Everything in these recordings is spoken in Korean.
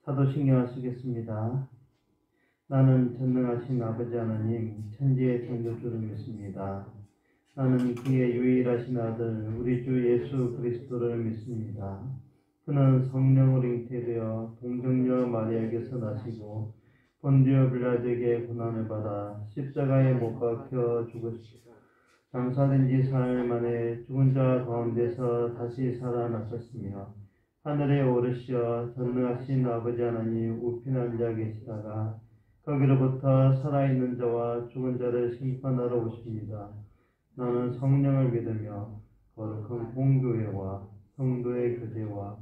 사도신경을 쓰겠습니다. 나는 전능하신 아버지 하나님 천지의 창조주를 믿습니다. 나는 그의 유일하신 아들 우리 주 예수 그리스도를 믿습니다. 그는 성령으로 잉태되어 동정녀 마리아에게서 나시고 본디오 빌라도에게 고난을 받아 십자가에 못 박혀 죽으시고 장사된 지 사흘 만에 죽은 자 가운데서 다시 살아나셨으며 하늘에 오르시어 전능하신 아버지 하나님 우편 앉아 계시다가 거기로부터 살아있는 자와 죽은 자를 심판하러 오십니다. 나는 성령을 믿으며 거룩한 공교회와 성도의 교제와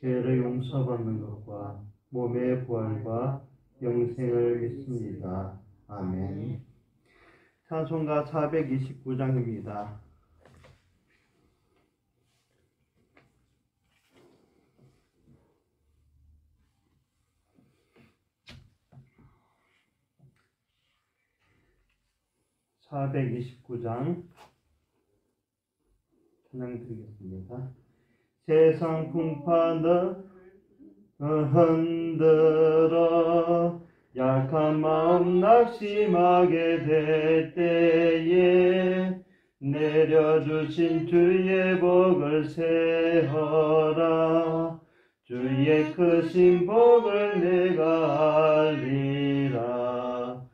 죄를 용서받는 것과 몸의 부활과 영생을 믿습니다. 아멘. 찬송가 429장입니다. (429장) 찬양 드리겠습니다. 세상 풍파는 흔들어 약한 마음 낙심하게 될 때에 내려주신 주의 복을 세어라. 주의 크신 복을 내가 알리라.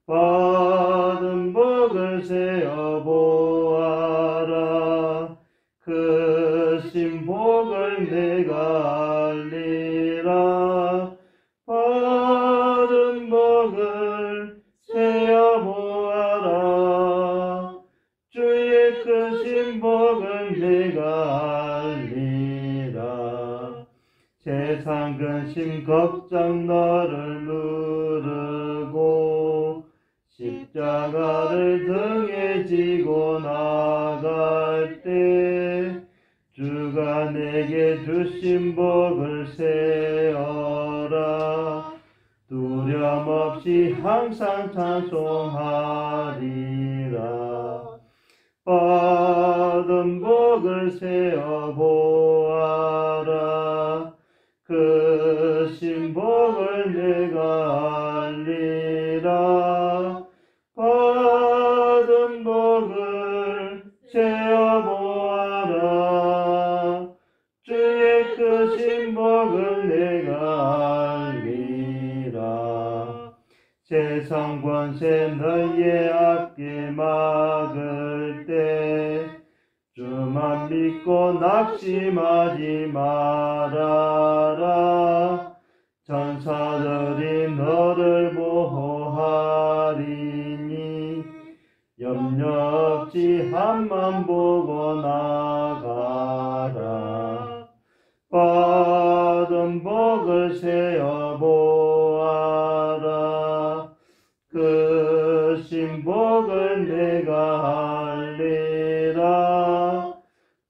받은 복을 세어보아라. 크신 복을 내가 알리라. 받은 복을 세어보아라. 주의 크신 복을 내가 알리라. 세상 근심 걱정 너를 누르고 십자가를 등에 지고 나갈 때 주가 내게 주신 복을 세어라. 두려움 없이 항상 찬송하리라. 받은 복을 세어보아라. 크신 복을 내가 알리라. 받은 복을 세어보아라. 주의 크신 복을 내가 알리라. 세상 권세 너희의 앞길 막을 때 주만 믿고 낙심하지 말아라. 천사들이 너를 보호하리니 염려 없이 앞만 보고 나가라. 받은 복을 세어보아라. 크신 복을 내가 알리라.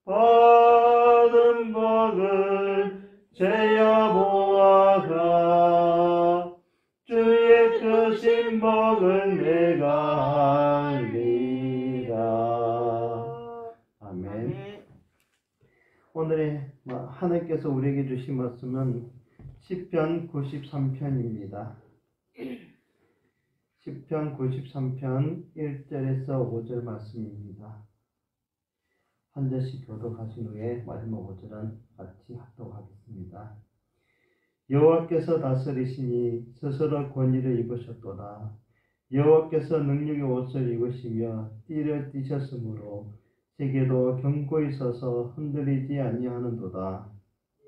받은 복을 세어보아라. 주의 크신 복을 내가 알리라. 아멘. 오늘의 하나님께서 우리에게 주신 말씀은 시편 93편입니다. 시편 93편 1절에서 5절 말씀입니다. 한 절씩 교독하신 후에 마지막 5절은 같이 합독하겠습니다. 여호와께서 다스리시니 스스로 권위를 입으셨도다. 여호와께서 능력의 옷을 입으시며 띠를 띠셨으므로 세계도 견고히 서서 흔들리지 아니하는도다.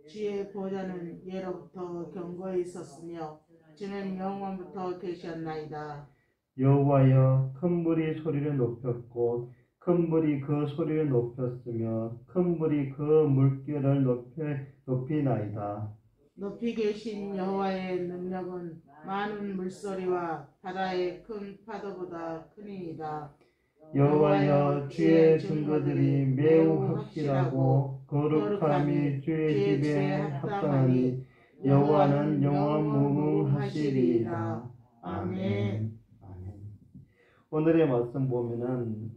주의 보좌는 예로부터 견고히 있었으며 주는 영원부터 계셨나이다. 여호와여, 큰 물이 소리를 높였고 큰 물이 그 소리를 높였으며 큰 물이 그 물결을 높이나이다. 높이 계신 여호와의 능력은 많은 물소리와 바다의 큰 파도보다 크니이다. 여호와여, 주의 증거들이 매우 확실하고 거룩함이 주의 집에 합당하니 여호와는 영원 무궁하시리이다. 아멘. 오늘의 말씀 보면은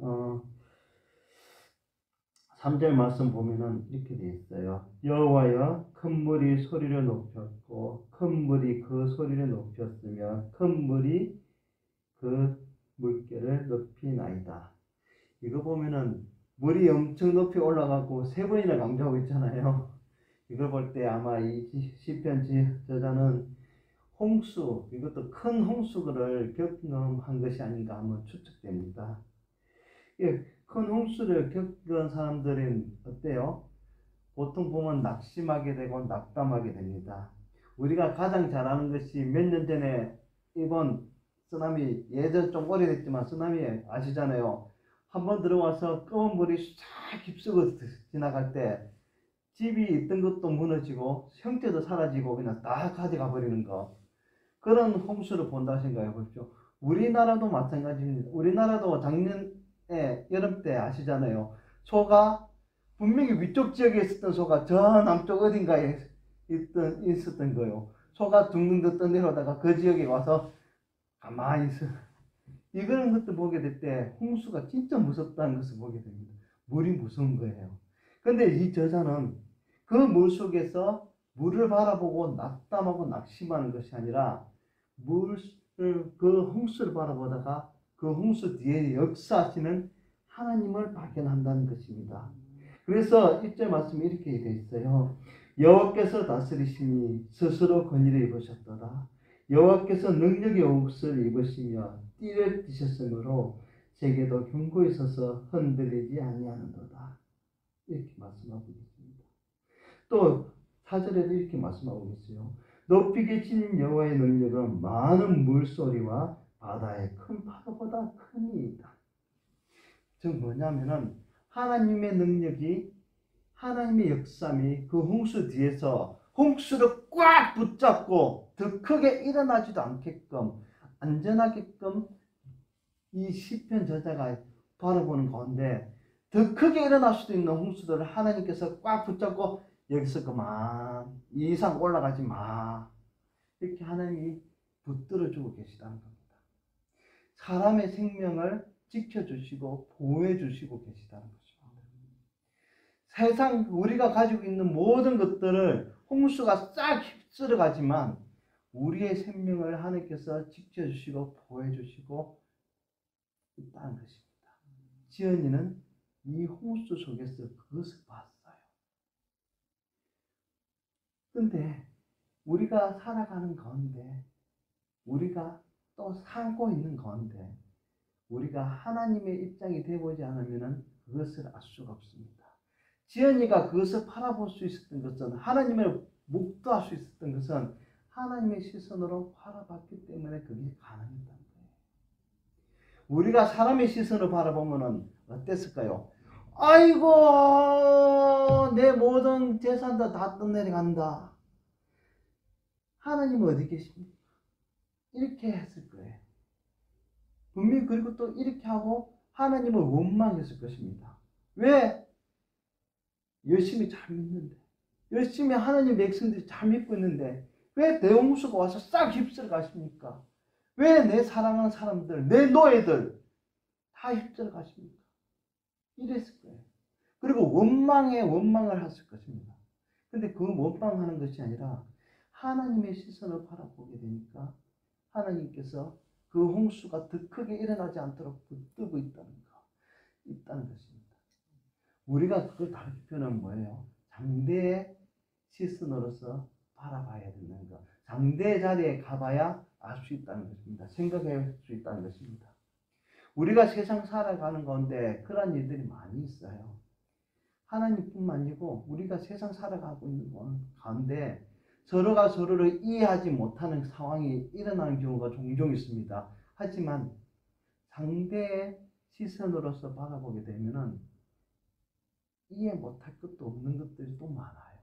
3절 말씀 보면은 이렇게 되어 있어요. 여호와여 큰 물이 소리를 높였고 큰 물이 그 소리를 높였으며 큰 물이 그 물결을 높이나이다. 이거 보면은 물이 엄청 높이 올라가고 세 번이나 강조하고 있잖아요. 이걸 볼 때 아마 이 시편 저자는 홍수, 이것도 큰 홍수를 경험한 것이 아닌가 한번 추측됩니다. 예, 큰 홍수를 겪은 사람들은 어때요? 보통 보면 낙심하게 되고 낙담하게 됩니다. 우리가 가장 잘 아는 것이 몇 년 전에 이번 쓰나미, 예전 좀 오래됐지만 쓰나미 아시잖아요. 한번 들어와서 검은 물이 쫙 휩쓰고 지나갈 때 집이 있던 것도 무너지고 형태도 사라지고 그냥 다 가져가 버리는 거. 그런 홍수를 본다 생각해 보십시오. 우리나라도 마찬가지입니다. 우리나라도 작년에 여름 때 아시잖아요. 소가 분명히 위쪽 지역에 있었던 소가 저 남쪽 어딘가에 있었던 거예요. 소가 둥둥 더 떠내려다가 그 지역에 와서 가만히 있어. 이런 것들 보게 될 때 홍수가 진짜 무섭다는 것을 보게 됩니다. 물이 무서운 거예요. 근데 이 저자는 그 물 속에서 물을 바라보고 낙담하고 낙심하는 것이 아니라 그 홍수를 바라보다가 그 홍수 뒤에 역사하시는 하나님을 발견한다는 것입니다. 그래서 1절 말씀이 이렇게 되어 있어요. 여호와께서 다스리시니 스스로 권위를 입으셨도다. 여호와께서 능력의 옷을 입으시며 띠를 띠셨으므로 제게도 견고히 서서 흔들리지 아니하는도다. 이렇게 말씀하고 있습니다. 또 4절에도 이렇게 말씀하고 있어요. 높이 계신 여호와의 능력은 많은 물소리와 바다의 큰 파도보다 크니이다. 즉 뭐냐면은 하나님의 능력이, 하나님의 역삼이 그 홍수 뒤에서 홍수를 꽉 붙잡고 더 크게 일어나지도 않게끔 안전하게끔 이 시편 저자가 바라보는 가운데 더 크게 일어날 수도 있는 홍수들을 하나님께서 꽉 붙잡고 여기서 그만 이상 올라가지 마, 이렇게 하나님이 붙들어주고 계시다는 겁니다. 사람의 생명을 지켜주시고 보호해주시고 계시다는 거죠. 세상 우리가 가지고 있는 모든 것들을 홍수가 싹 휩쓸어 가지만 우리의 생명을 하나님께서 지켜주시고 보호해주시고 있다는 것입니다. 지연이는 이 홍수 속에서 그것을 봤어요. 근데 우리가 살아가는 가운데, 우리가 또 살고 있는 가운데 우리가 하나님의 입장이 되어보지 않으면 그것을 알 수가 없습니다. 지연이가 그것을 바라볼 수 있었던 것은, 하나님을 목도할 수 있었던 것은 하나님의 시선으로 바라봤기 때문에 그게 가능했다는 거예요. 우리가 사람의 시선으로 바라보면 어땠을까요? 아이고 내 모든 재산도 다 떠내려간다. 하나님은 어디 계십니까? 이렇게 했을 거예요. 분명히. 그리고 또 이렇게 하고 하나님을 원망했을 것입니다. 왜? 열심히 잘 믿는데, 열심히 하나님 백성들이 잘 믿고 있는데 왜 대홍수가 와서 싹 휩쓸어 가십니까? 왜 내 사랑하는 사람들, 내 노예들 다 휩쓸어 가십니까? 이랬을 거예요. 그리고 원망을 했을 것입니다. 근데 그 원망하는 것이 아니라 하나님의 시선을 바라보게 되니까 하나님께서 그 홍수가 더 크게 일어나지 않도록 붙들고 있다는 것입니다. 우리가 그걸 다르게 표현하면 뭐예요? 장대의 시선으로서 바라봐야 된다는 것. 장대의 자리에 가봐야 알 수 있다는 것입니다. 생각할 수 있다는 것입니다. 우리가 세상 살아가는 가운데 그런 일들이 많이 있어요. 하나님뿐만 아니고 우리가 세상 살아가고 있는 가운데 서로가 서로를 이해하지 못하는 상황이 일어나는 경우가 종종 있습니다. 하지만 상대의 시선으로서 바라보게 되면은 이해 못할 것도 없는 것들이 또 많아요.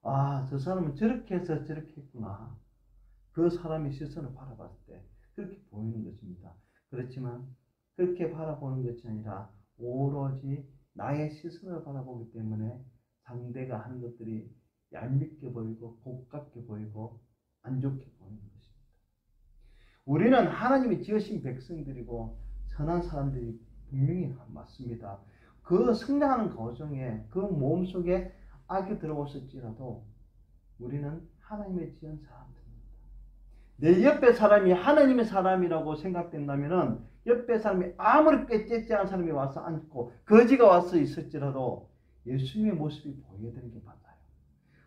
아, 저 사람은 저렇게 해서 저렇게 했구나. 그 사람의 시선을 바라봤을 때 그렇게 보이는 것입니다. 그렇지만 그렇게 바라보는 것이 아니라 오로지 나의 시선을 바라보기 때문에 상대가 하는 것들이 얄밉게 보이고 고깝게 보이고 안 좋게 보이는 것입니다. 우리는 하나님이 지으신 백성들이고 선한 사람들이 분명히 맞습니다. 그 성장하는 과정에 그 몸 속에 악이 들어왔을지라도 우리는 하나님의 지은 사람들입니다. 내 옆에 사람이 하나님의 사람이라고 생각된다면 옆에 사람이 아무리 꾀째째 한 사람이 와서 앉고 거지가 와서 있을지라도 예수님의 모습이 보여야 되는 게 맞아요.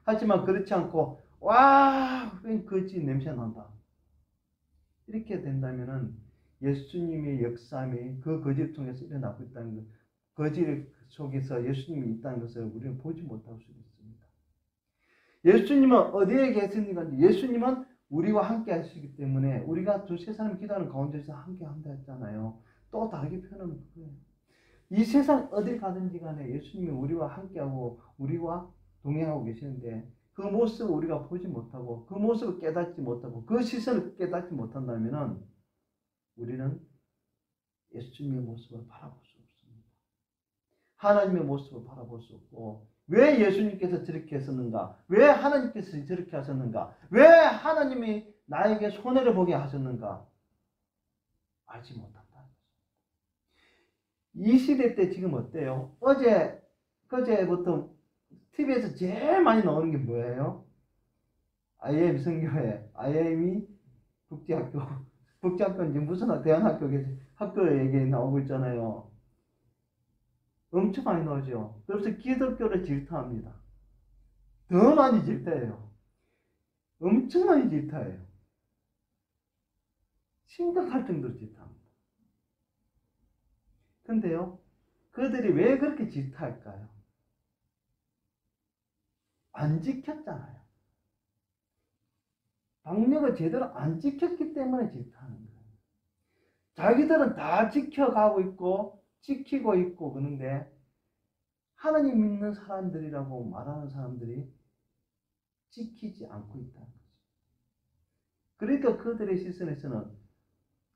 하지만 그렇지 않고 와, 왜 거지 냄새 난다. 이렇게 된다면 예수님의 역사함이 그 거지를 통해서 일어나고 있다는 것, 거지 속에서 예수님이 있다는 것을 우리는 보지 못할 수 있습니다. 예수님은 어디에 계십니까? 예수님은 우리와 함께 하시기 때문에 우리가 두세 사람 기도하는 가운데서 함께 한다 했잖아요. 또 다르게 표현하면 그거예요. 이 세상 어딜 가든지 간에 예수님이 우리와 함께하고 우리와 동행하고 계시는데 그 모습을 우리가 보지 못하고 그 모습을 깨닫지 못하고 그 시선을 깨닫지 못한다면 우리는 예수님의 모습을 바라볼 수 없습니다. 하나님의 모습을 바라볼 수 없고 왜 예수님께서 저렇게 했었는가? 왜 하나님께서 저렇게 하셨는가? 왜 하나님이 나에게 손해를 보게 하셨는가? 알지 못한다. 이 시대 때 지금 어때요? 그제부터 TV에서 제일 많이 나오는 게 뭐예요? IM 성교회, IM이 국제학교, 국제학교인지 무슨 대안학교 얘기 나오고 있잖아요. 엄청 많이 나오죠. 그래서 기독교를 질타합니다. 더 많이 질타해요. 엄청 많이 질타해요. 심각할 정도로 질타합니다. 근데요, 그들이 왜 그렇게 질타할까요? 안 지켰잖아요. 방역을 제대로 안 지켰기 때문에 질타하는 거예요. 자기들은 다 지켜가고 있고 지키고 있고 그런데 하나님 믿는 사람들이라고 말하는 사람들이 지키지 않고 있다는 거죠. 그러니까 그들의 시선에서는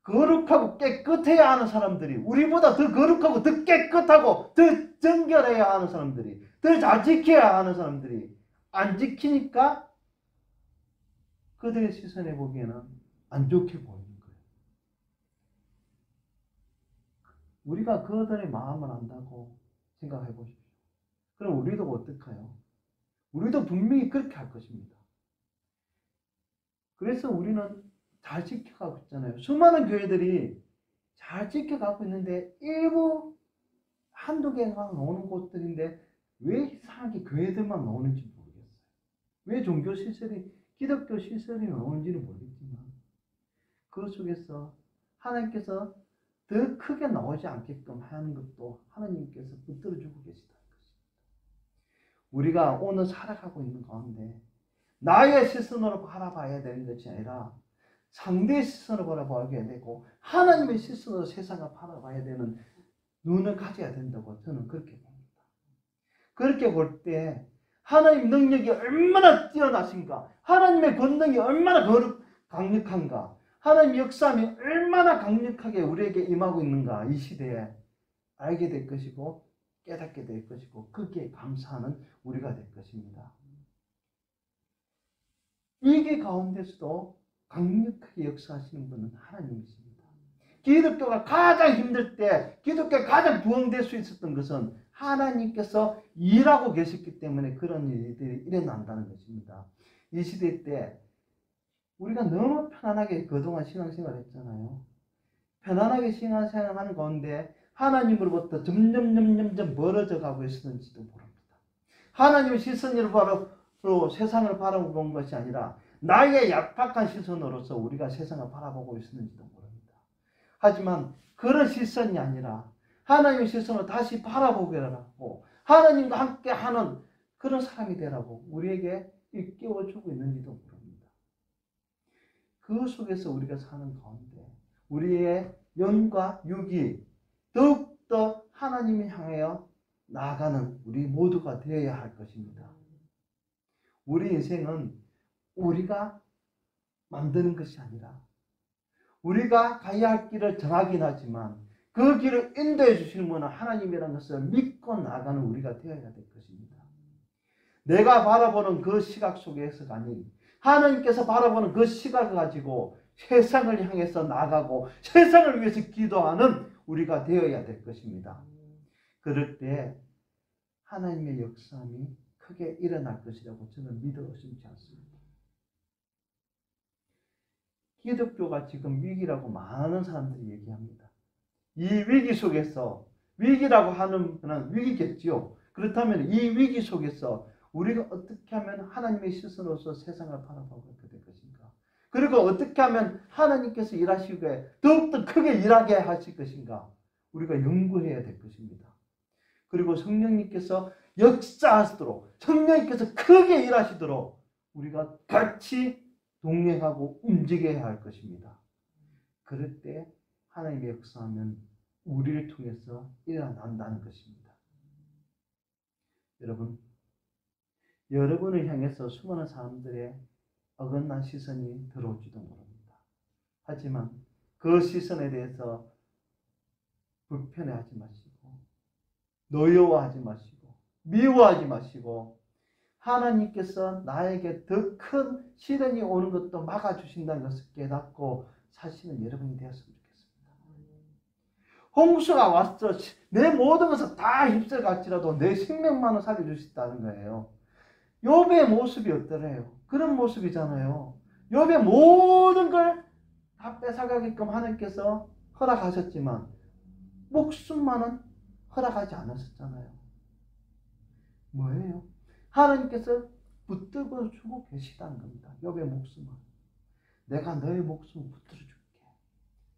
거룩하고 깨끗해야 하는 사람들이 우리보다 더 거룩하고 더 깨끗하고 더 정결해야 하는 사람들이 더 잘 지켜야 하는 사람들이 안 지키니까 그들의 시선에 보기에는 안 좋게 보이는 거예요. 우리가 그들의 마음을 안다고 생각해 보십시오. 그럼 우리도 어떡해요? 우리도 분명히 그렇게 할 것입니다. 그래서 우리는 잘 지켜가고 있잖아요. 수많은 교회들이 잘 지켜가고 있는데 일부 한두 개가 나오는 곳들인데 왜 이상하게 교회들만 나오는지 모르겠어요. 왜 종교 시설이 기독교 시설이 나오는지는 모르겠지만 그 속에서 하나님께서 더 크게 나오지 않게끔 하는 것도 하나님께서 붙들어주고 계시다는 것입니다. 우리가 오늘 살아가고 있는 가운데 나의 시선으로 바라봐야 되는 것이 아니라 상대의 시선으로 바라봐야 되고 하나님의 시선으로 세상을 바라봐야 되는 눈을 가져야 된다고 저는 그렇게 봅니다. 그렇게 볼 때 하나님 능력이 얼마나 뛰어나신가, 하나님의 권능이 얼마나 강력한가, 하나님의 역사함이 얼마나 강력하게 우리에게 임하고 있는가 이 시대에 알게 될 것이고 깨닫게 될 것이고 거기에 감사하는 우리가 될 것입니다. 위기 가운데서도 강력하게 역사하시는 분은 하나님이십니다. 기독교가 가장 힘들 때 기독교가 가장 부흥될 수 있었던 것은 하나님께서 일하고 계셨기 때문에 그런 일들이 일어난다는 것입니다. 이 시대 때 우리가 너무 편안하게 그동안 신앙생활 했잖아요. 편안하게 신앙생활 하는 가운데 하나님으로부터 점점 멀어져 가고 있었는지도 모릅니다. 하나님의 시선으로 바로 세상을 바라보는 것이 아니라 나의 약박한 시선으로서 우리가 세상을 바라보고 있었는지도 모릅니다. 하지만 그런 시선이 아니라 하나님의 시선을 다시 바라보게 하라고 하나님과 함께하는 그런 사람이 되라고 우리에게 일깨워주고 있는지도 모릅니다. 그 속에서 우리가 사는 가운데 우리의 영과 육이 더욱더 하나님을 향하여 나아가는 우리 모두가 되어야 할 것입니다. 우리 인생은 우리가 만드는 것이 아니라 우리가 가야 할 길을 정하긴 하지만 그 길을 인도해 주시는 분은 하나님이라는 것을 믿고 나아가는 우리가 되어야 될 것입니다. 내가 바라보는 그 시각 속에서가 아닌 하나님께서 바라보는 그 시각을 가지고 세상을 향해서 나아가고 세상을 위해서 기도하는 우리가 되어야 될 것입니다. 그럴 때 하나님의 역사함이 크게 일어날 것이라고 저는 믿어 의심치 않습니다. 기독교가 지금 위기라고 많은 사람들이 얘기합니다. 이 위기 속에서, 위기라고 하는 것은 위기겠지요. 그렇다면 이 위기 속에서 우리가 어떻게 하면 하나님의 시선으로서 세상을 바라보게 될 것인가? 그리고 어떻게 하면 하나님께서 일하시기에 더욱더 크게 일하게 하실 것인가? 우리가 연구해야 될 것입니다. 그리고 성령님께서 역사하시도록, 성령님께서 크게 일하시도록 우리가 같이 동행하고 움직여야 할 것입니다. 그럴 때 하나님의 역사하면 우리를 통해서 일어난다는 것입니다. 여러분을 향해서 수많은 사람들의 어긋난 시선이 들어올지도 모릅니다. 하지만 그 시선에 대해서 불편해하지 마시고, 노여워하지 마시고, 미워하지 마시고, 하나님께서 나에게 더 큰 시련이 오는 것도 막아주신다는 것을 깨닫고 사시는 여러분이 되었으면 좋겠습니다. 홍수가 왔어. 내 모든 것을 다 휩쓸갈지라도 내 생명만은 살려줄 수 있다는 거예요. 욥의 모습이 어떠래요? 그런 모습이잖아요. 욥의 모든 걸 다 뺏어가게끔 하나님께서 허락하셨지만 목숨만은 허락하지 않으셨잖아요. 뭐예요? 하나님께서 붙들고 주고 계시다는 겁니다. 욥의 목숨을. 내가 너의 목숨을 붙들어 줄게.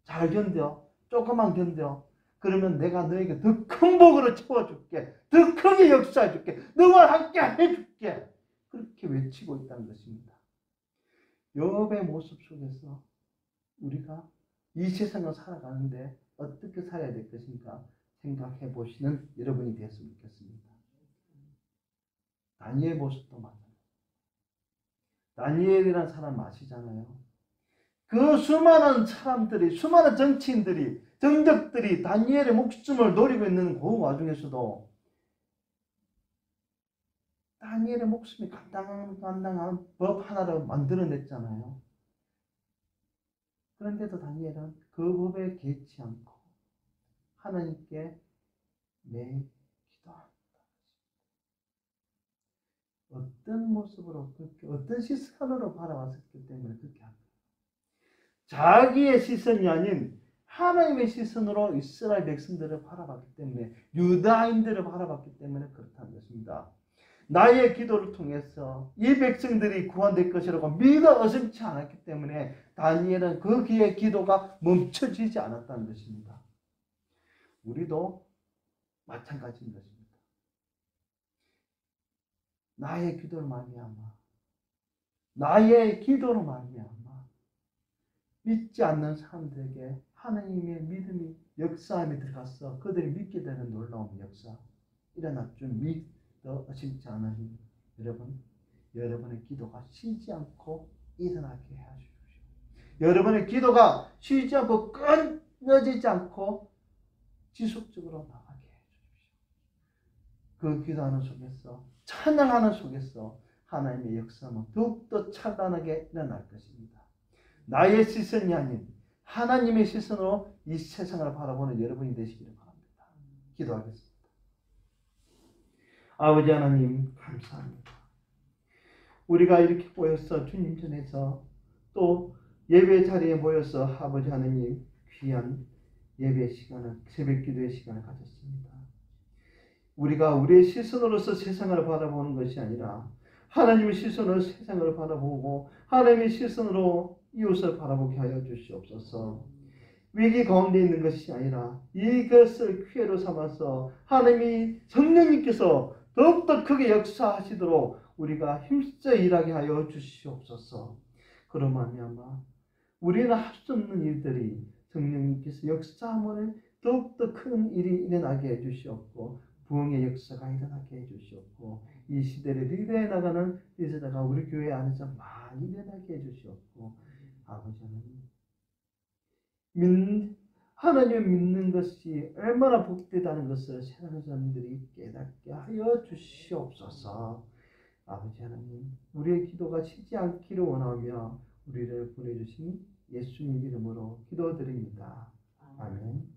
잘 견뎌. 조금만 견뎌. 그러면 내가 너에게 더 큰 복으로 채워줄게. 더 크게 역사해줄게. 너와 함께 해줄게. 그렇게 외치고 있다는 것입니다. 욥의 모습 속에서 우리가 이 세상을 살아가는데 어떻게 살아야 될 것인가 생각해 보시는 여러분이 되었으면 좋겠습니다. 다니엘 모습도 마찬가지입니다. 다니엘이라는 사람 아시잖아요. 그 수많은 사람들이, 수많은 정치인들이, 정적들이 다니엘의 목숨을 노리고 있는 그 와중에서도 다니엘의 목숨이 간당한 법 하나를 만들어냈잖아요. 그런데도 다니엘은 그 법에 개의치 않고 하나님께 매일 기도합니다. 어떤 모습으로, 그렇게 어떤 시선으로 바라봤었기 때문에 그렇게 합니다. 자기의 시선이 아닌 하나님의 시선으로 이스라엘 백성들을 바라봤기 때문에, 유다인들을 바라봤기 때문에 그렇다는 것입니다. 나의 기도를 통해서 이 백성들이 구원될 것이라고 믿어 의심치 않았기 때문에 다니엘은 그 그의 기도가 멈춰지지 않았다는 것입니다. 우리도 마찬가지인 것입니다. 나의 기도로 말미암아, 나의 기도로 말미암아 믿지 않는 사람들에게 하나님의 믿음이 역사함이 들어가서 그들이 믿게 되는 놀라운 역사 일어날 줄 믿어 의심치 않으니 여러분의 기도가 쉬지 않고 일어나게 해주십시오. 여러분의 기도가 쉬지 않고 끊어지지 않고 지속적으로 나가게 해주십시오. 그 기도하는 속에서, 찬양하는 속에서 하나님의 역사는 더욱더 찬란하게 일어날 것입니다. 나의 시선이 아닌 하나님의 시선으로 이 세상을 바라보는 여러분이 되시기를 바랍니다. 기도하겠습니다. 아버지 하나님 감사합니다. 우리가 이렇게 모여서 주님 전에서 또 예배 자리에 모여서 아버지 하나님 귀한 예배 시간을, 새벽 기도의 시간을 가졌습니다. 우리가 우리의 시선으로서 세상을 바라보는 것이 아니라 하나님의 시선으로 세상을 바라보고 하나님의 시선으로 이웃을 바라보게 하여 주시옵소서. 위기 가운데 있는 것이 아니라 이것을 기회로 삼아서 하나님이 성령님께서 더욱더 크게 역사하시도록 우리가 힘써 일하게 하여 주시옵소서. 그로 말미암아 우리는 할 수 없는 일들이 성령님께서 역사함을 더욱더 큰 일이 일어나게 해주시옵고 부흥의 역사가 일어나게 해주시옵고 이 시대를 리더해 나가는 리더가 우리 교회 안에서 많이 일어나게 해주시옵고 아버지 하나님을 믿는 것이 얼마나 복되다는 것을 세상 사람들이 깨닫게 하여 주시옵소서. 아버지 하나님, 우리의 기도가 쉬지 않기를 원하며 우리를 보내주신 예수님 이름으로 기도드립니다. 아멘.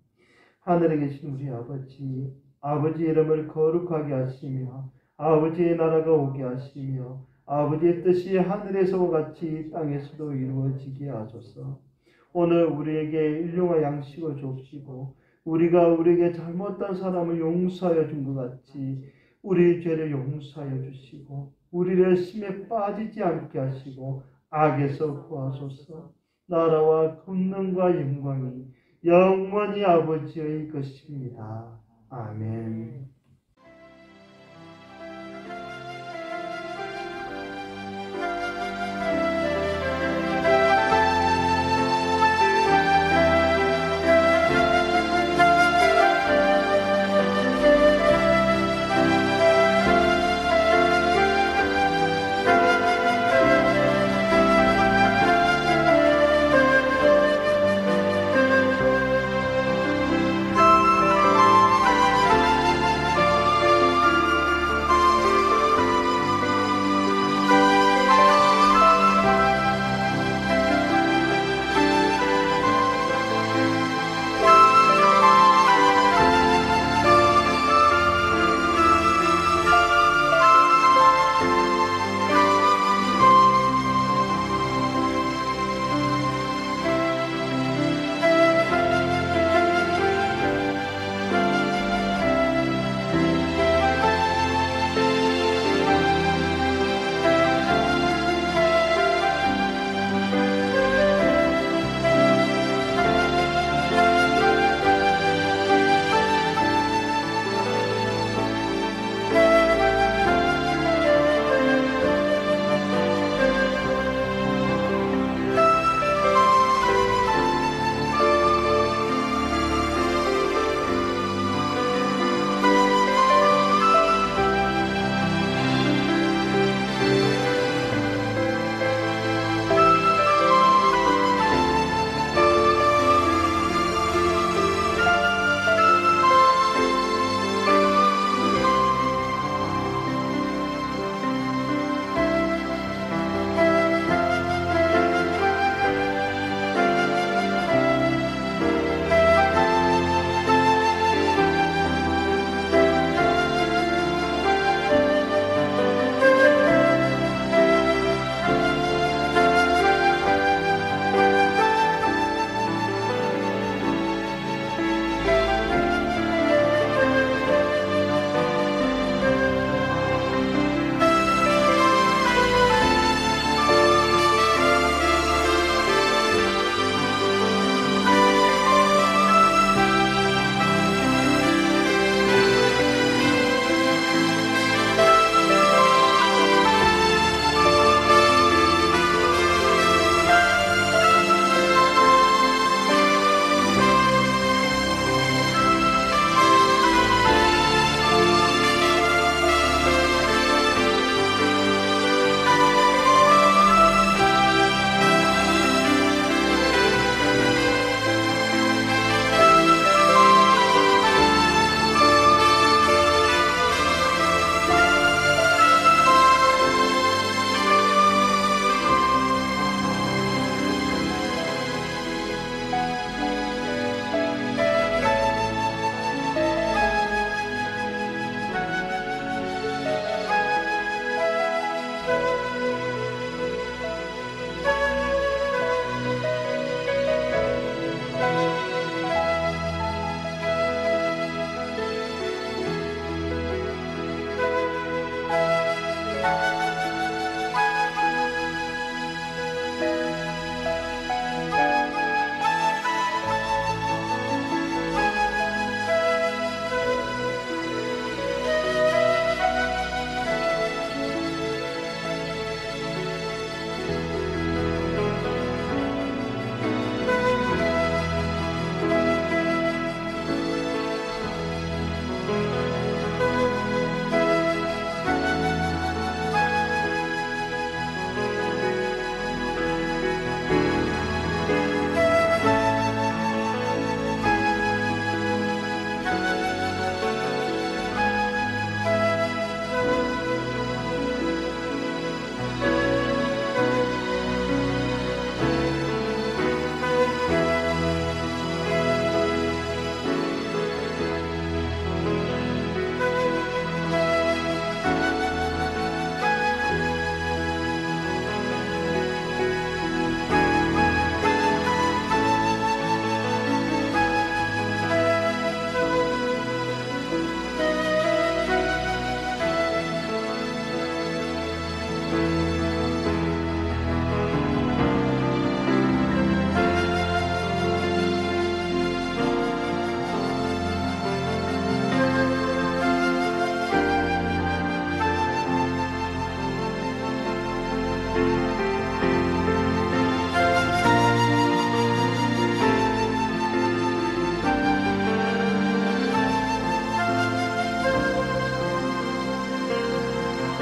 하늘에 계신 우리 아버지, 아버지 이름을 거룩하게 하시며 아버지의 나라가 오게 하시며 아버지의 뜻이 하늘에서와 같이 이 땅에서도 이루어지게 하소서. 오늘 우리에게 일용할 양식을 주옵시고 우리가 우리에게 잘못한 사람을 용서하여 준 것 같이 우리 죄를 용서하여 주시고 우리를 심에 빠지지 않게 하시고 악에서 구하소서. 나라와 권능과 영광이 영원히 아버지의 것입니다. 아멘.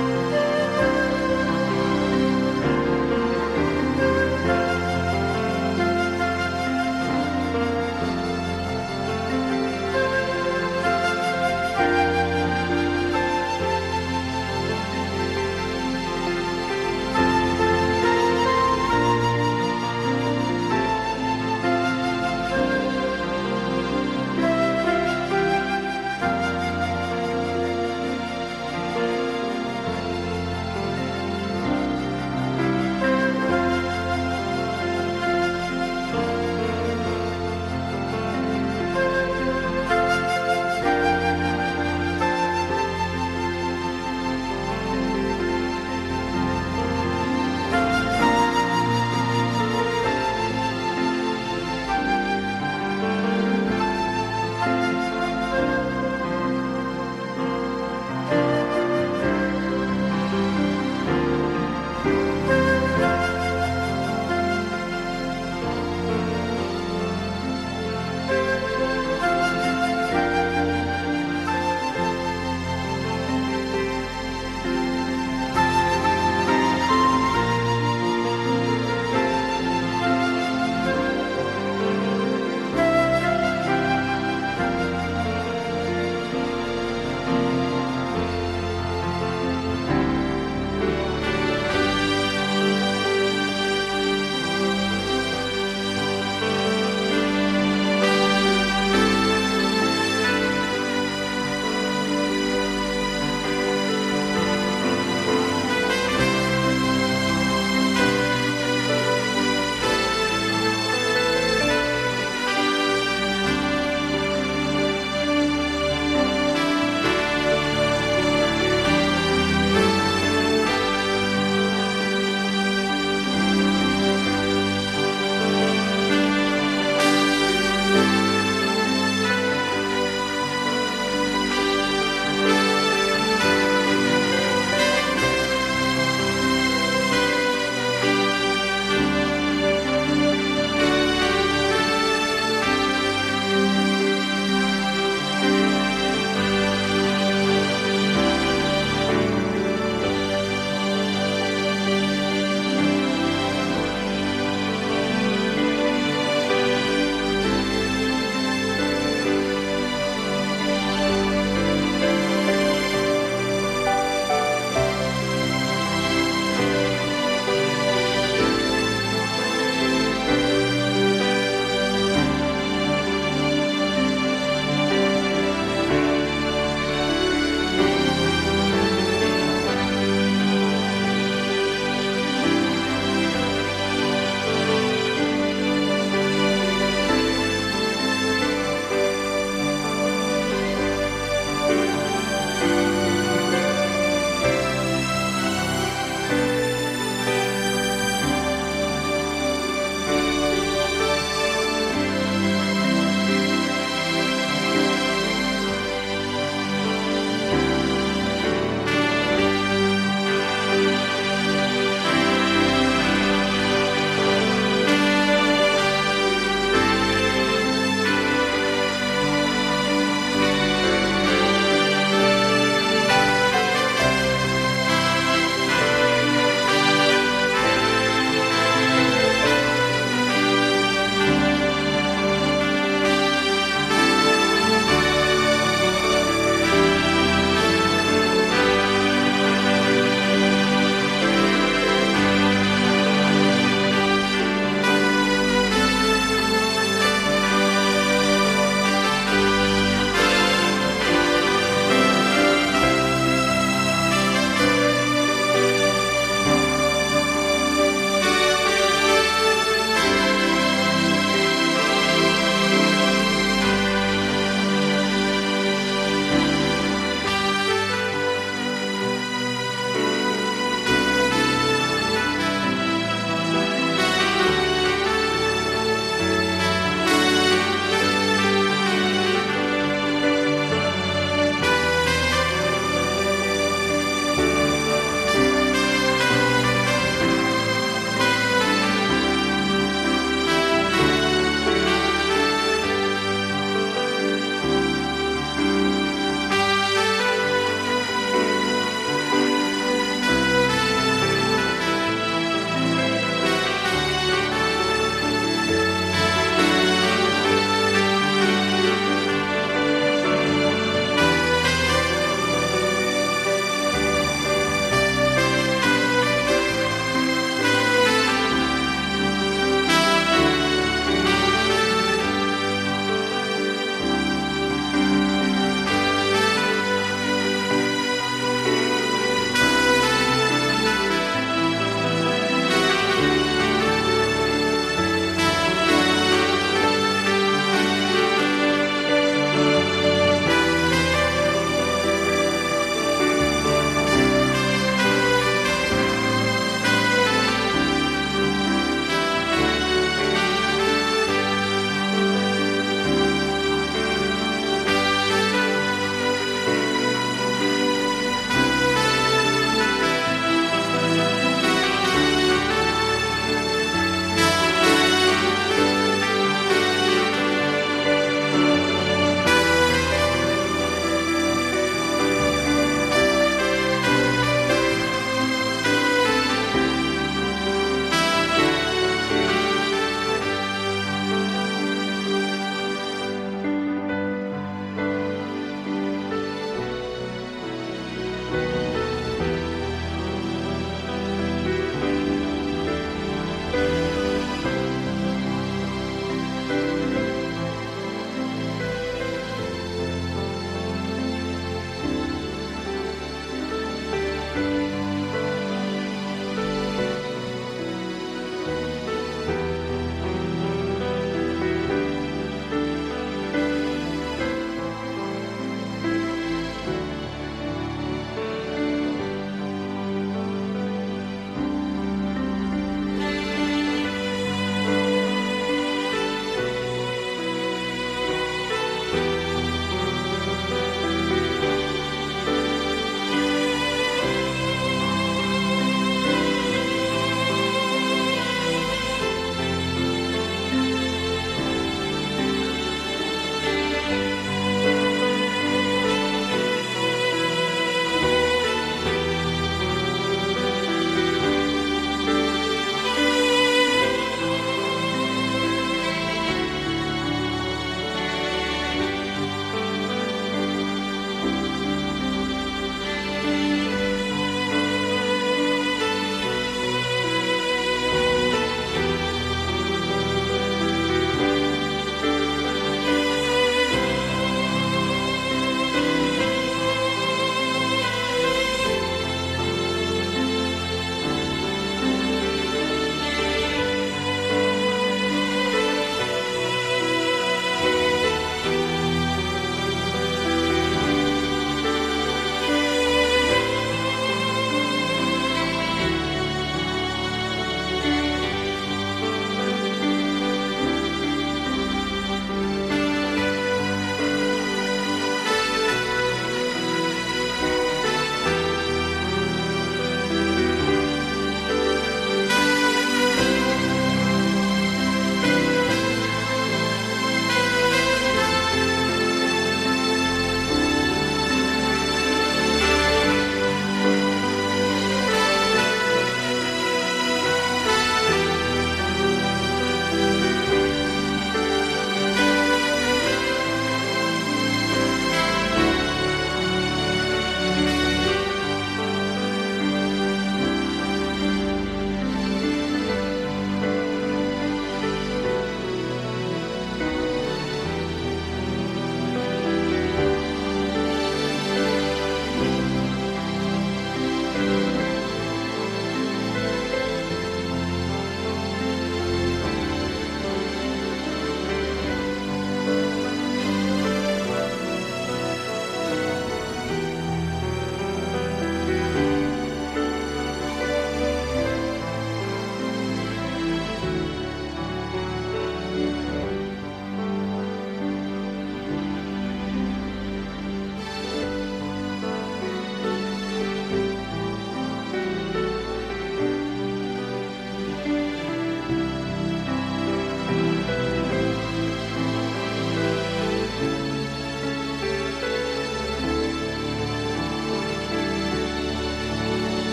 네.